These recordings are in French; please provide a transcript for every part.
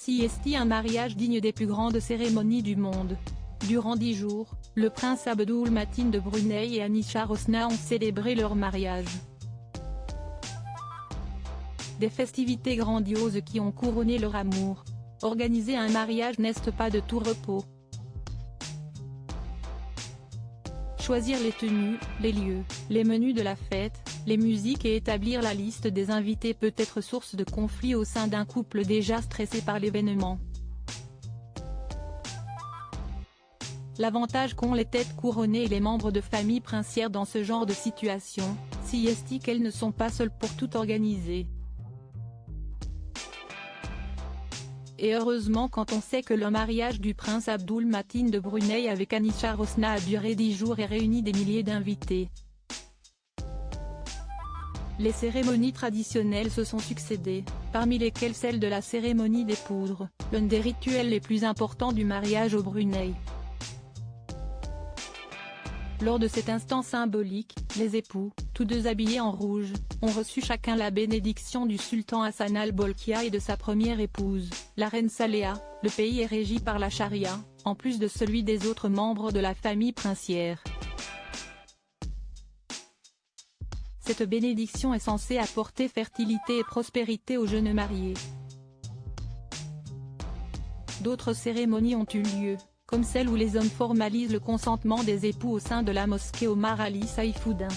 CST, un mariage digne des plus grandes cérémonies du monde. Durant 10 jours, le prince Abdul Matin de Brunei et Anisha Rosna ont célébré leur mariage. Des festivités grandioses qui ont couronné leur amour. Organiser un mariage n'est pas de tout repos. Choisir les tenues, les lieux, les menus de la fête, les musiques et établir la liste des invités peut être source de conflits au sein d'un couple déjà stressé par l'événement. L'avantage qu'ont les têtes couronnées et les membres de famille princière dans ce genre de situation, c'est qu'elles ne sont pas seules pour tout organiser. Et heureusement quand on sait que le mariage du prince Abdul Matin de Brunei avec Anisha Rosna a duré 10 jours et réuni des milliers d'invités. Les cérémonies traditionnelles se sont succédées, parmi lesquelles celle de la cérémonie des poudres, l'un des rituels les plus importants du mariage au Brunei. Lors de cet instant symbolique, les époux, tous deux habillés en rouge, ont reçu chacun la bénédiction du sultan Hassan al-Bolkiah et de sa première épouse, la reine Saleha. Le pays est régi par la charia, en plus de celui des autres membres de la famille princière. Cette bénédiction est censée apporter fertilité et prospérité aux jeunes mariés. D'autres cérémonies ont eu lieu, comme celle où les hommes formalisent le consentement des époux au sein de la mosquée Omar Ali Saifuddin.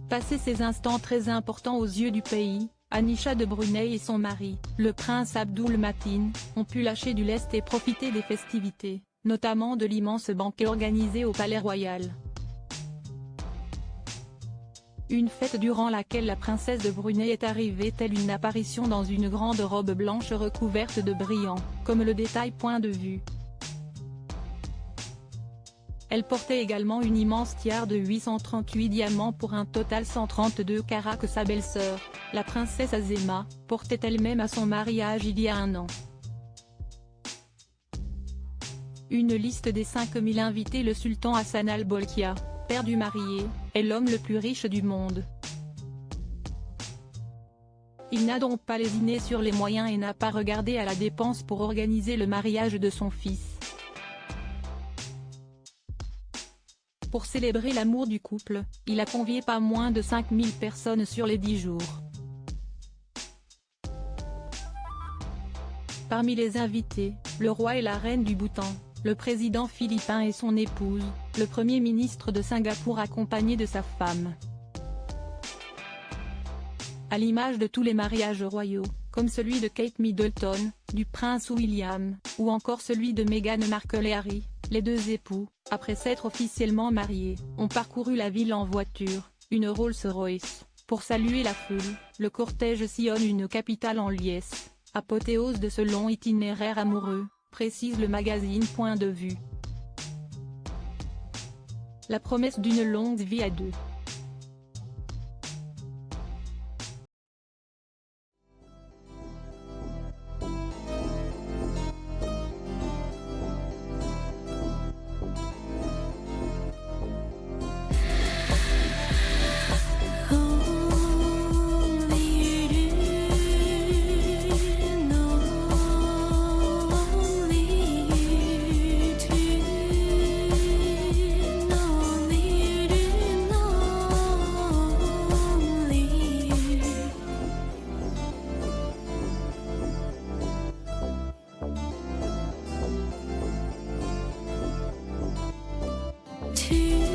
Passé ces instants très importants aux yeux du pays, Anisha de Brunei et son mari, le prince Abdul Matin, ont pu lâcher du lest et profiter des festivités, notamment de l'immense banquet organisé au Palais Royal. Une fête durant laquelle la princesse de Brunei est arrivée telle une apparition dans une grande robe blanche recouverte de brillants, comme le détail point de vue. Elle portait également une immense tiare de 838 diamants pour un total 132 carats que sa belle-sœur, la princesse Azema, portait elle-même à son mariage il y a un an. Une liste des 5000 invités. Le sultan Hassan al-Bolkiah, père du marié, est l'homme le plus riche du monde. Il n'a donc pas lésiné sur les moyens et n'a pas regardé à la dépense pour organiser le mariage de son fils. Pour célébrer l'amour du couple, il a convié pas moins de 5000 personnes sur les 10 jours. Parmi les invités, le roi et la reine du Bhoutan, le président philippin et son épouse, le premier ministre de Singapour accompagné de sa femme. À l'image de tous les mariages royaux, comme celui de Kate Middleton, du prince William, ou encore celui de Meghan Markle et Harry, les deux époux, après s'être officiellement mariés, ont parcouru la ville en voiture, une Rolls-Royce. Pour saluer la foule, le cortège sillonne une capitale en liesse, apothéose de ce long itinéraire amoureux, précise le magazine Point de vue. La promesse d'une longue vie à deux. To